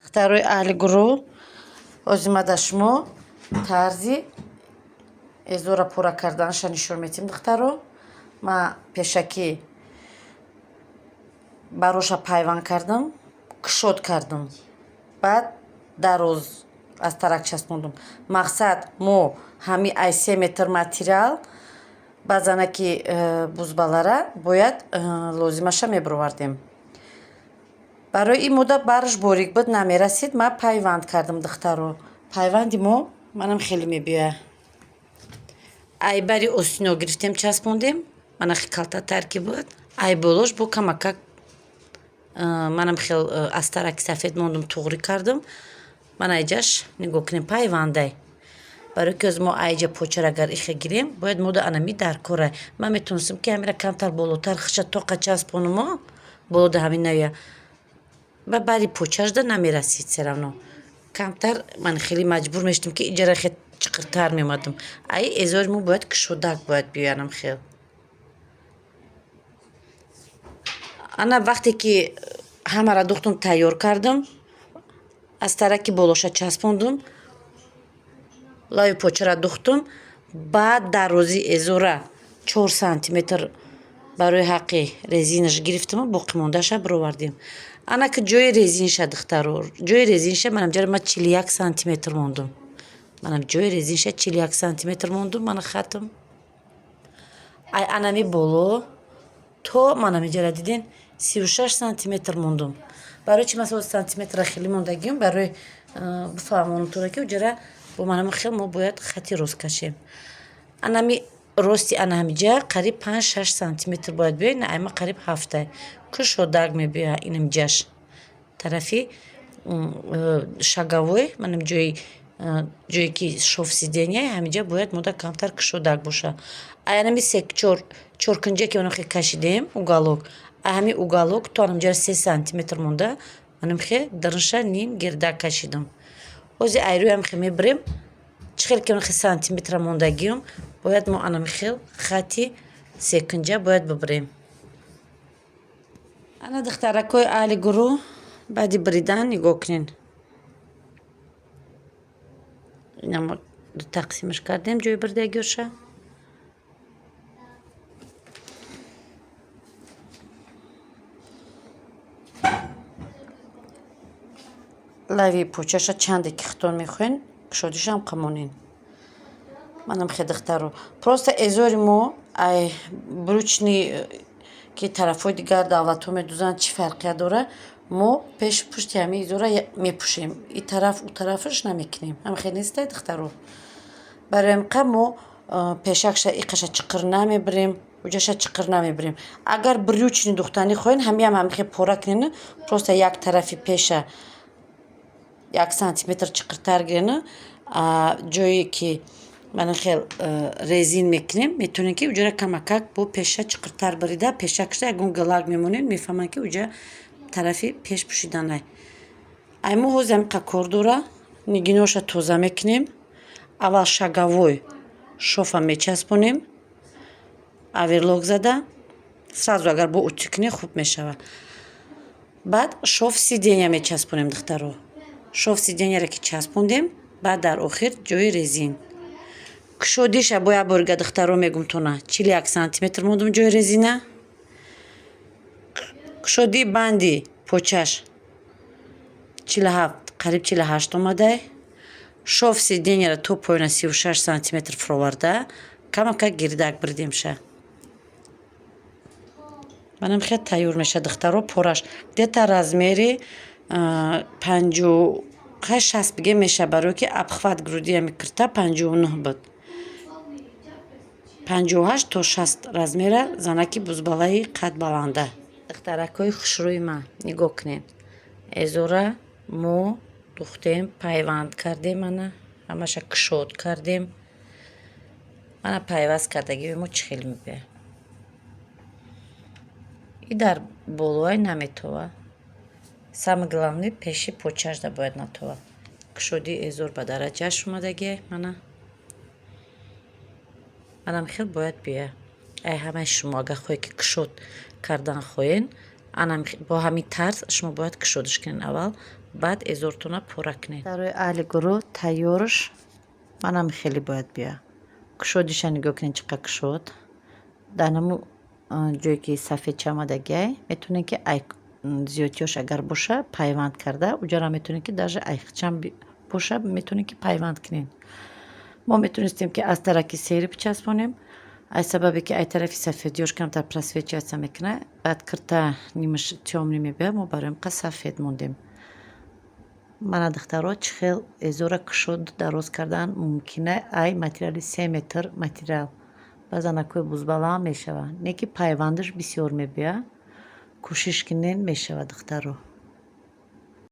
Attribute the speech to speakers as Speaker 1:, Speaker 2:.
Speaker 1: Второй алигуру озимада шумо тарзи эзора пурра карданаша нишон медиҳем духтаро. Ма пешакӣ бароша пайванд кардам, кушод кардам, баъд дароз аз тарак часпондам. Мақсад мо ҳами ай 3 метр материал баъзанаки бузбалара бояд лозимаша мебаровардем. Барои ин муддат бараш борик буд, намерасид. Ма пайванд кардам духтаро. Пайванди мо манам хеле мебиёяд. Ай бари остино гирифтем часпондем, мана хеле калтатар ки буд. Ай болош бо камакак манам хеле аз тараки сафед мондам туғри кардам. Мана айҷаш нигоҳ кунем пайвандай. Барои ки мо айҷа почара агар иха гирем, бояд мода анами дар кора. Ман метонистам ки ҳамира камтар болотар хиша тоқа часпонам, болода ҳамин навия. Ба бари почашда намерасид серавно. Камтар ман хеле маҷбур мешудам ки иҷара хеле чиқиртар меомадам. Ай эзори мо бояд кушодак бояд биёянам хел. Ана вақте ки ҳамара духтам тайёр кардам, аз тараки болоша часпондам, лави почара духтам, баъд дарози эзора 4 сантиметр барои ҳаққи резинаш гирифтам, боқӣ мондааша баровардем. Ана ки ҷои резинша духтаро, ҷои резинша манам ҷара ма 41 сантиметр мондам. Манам ҷои резинша 41 сантиметр мондам, мана хатам. Ай анами боло то манам иҷара диден 36 сантиметр мондам. Барои чи масола сантиметра хеле мондагиам, барои бифаҳмонам тура ки уҷара бо манам хел мо бояд хати рост кашем. Анами рости анамиҷа қариб 5-6 сантиметр бояд биёяд, на ай ма қариб 7 кушодаг мебиёяд инамиҷаш. Тарафи шагавой манам ҷое ки шов сидения ҳамиҷа бояд мода камтар кушодаг боша. Ай анами 4 кунҷа ки манам хе кашидем уголок, ай ҳами уголок то анамиҷа 3 сантиметр монда манам хе дарунша ним гирдак кашидам. ҳозир айрӯям хе мебирем, чихел ки манам хе сантиметра мондагиам, бояд мо анами хел хати 3 кунҷа бояд бибирем. Ана духтаракҳои аҳли гурӯҳ баъди биридан нигоҳ кунед. Ина мо тақсимаш кардем ҷои бирдагиоша. лави почаша чанде ки хитон мехоҳен, кушодишам қамонен. Манам хе духтаро. Просто эзори мо ай брючни ки тарафҳои дигар давлатҳо медузанд чӣ фарқия дора? Мо пеши пушти ҳамин эзора мепӯшем. И тараф у тарафаш намекунем. Ҳам хел нестай духтаро. Барои ҳамин мо пешакша иқаша чиқир намебирем, уҷаша чиқир намебирем. Агар брючни духтанӣ хоҳен, ҳамиам ҳамин хел пора кунен, просто як тарафи пеша 1 сантиметр чиқиртар гирена, ҷое ки манам хел резин мекунем, метавонем ки уҷара камакак бо пеша чиқиртар бирида, пешакша ягон гилак мемонем, мефаҳманд ки уҷа тарафи пеш пӯшиданай. Ай мо ҳозир ҳамиқа кор дора, нигиноша тоза мекунем. Аввал шагавой шофа мечаспонем, аверлок зада, сразу агар бо утӣ кунем хуб мешавад. Баъд шоф сидения мечаспонем духтаро. Шоф сиденияро ки часпондем, баъд дар охир ҷои резин. Кушодиша бо як борига духтаро мегум тона 41 сантиметр мондам ҷои резина. Кушодии банди почаш 47 қариб 48 омадай. Шоф сиденияро то поёна 36 сантиметр фуроварда, камакак гирдак бирдемша. Манам хел тайёр меша духтаро пораш. Где-то размери 50-60 бигем меша, барои ки обхват грудия микирта 59 буд. 58 то 60 размера занаки бузбалаи қад баланда. Духтаракҳои хушрӯи ман нигоҳ кунед. Эзора мо духтем, пайванд кардем, ана ҳамаша кушод кардем. Мана пайваст кардагии мо чӣ хел мебиёяд. И дар болоай наметова. Самое главное пеши почашда бояд натова. Кушоди эзор ба дараҷааш омадагия манам хел бояд биёяд. Ай ҳамаи шумо агар хоҳед ки кушод кардан хоҳен, бо ҳамин тарз шумо бояд кушодиш кунед. Аввал بعد ازورتونا پورا کنین. برای اهل گروه تیارش منم خیلی باید بیا. کشودش نگاه کنین چقدر کشود. دانمو جایی که سفید چمادگی میتونه که زیادیش اگر باشه پیوند کرده اونجا میتونه که даже ایخچم باشه میتونه که پیوند کنین. ما میتونستیم که از ترکی سری بچسبونیم. ای سببی که ای طرفی سفیدیش کمتر پرسویچیت میکنه. بعد کرتا نیمش تیام نیمی ما برایم که سفید موندیم. من دخترها چخیل ازور کشود دراز کردن ممکنه ای ماتریالی 3 متر ماتریال. بازن اکوی بزبالا میشود. نیکی پیوندش بسیار میبیا. کوشش کنین میشود دخترها.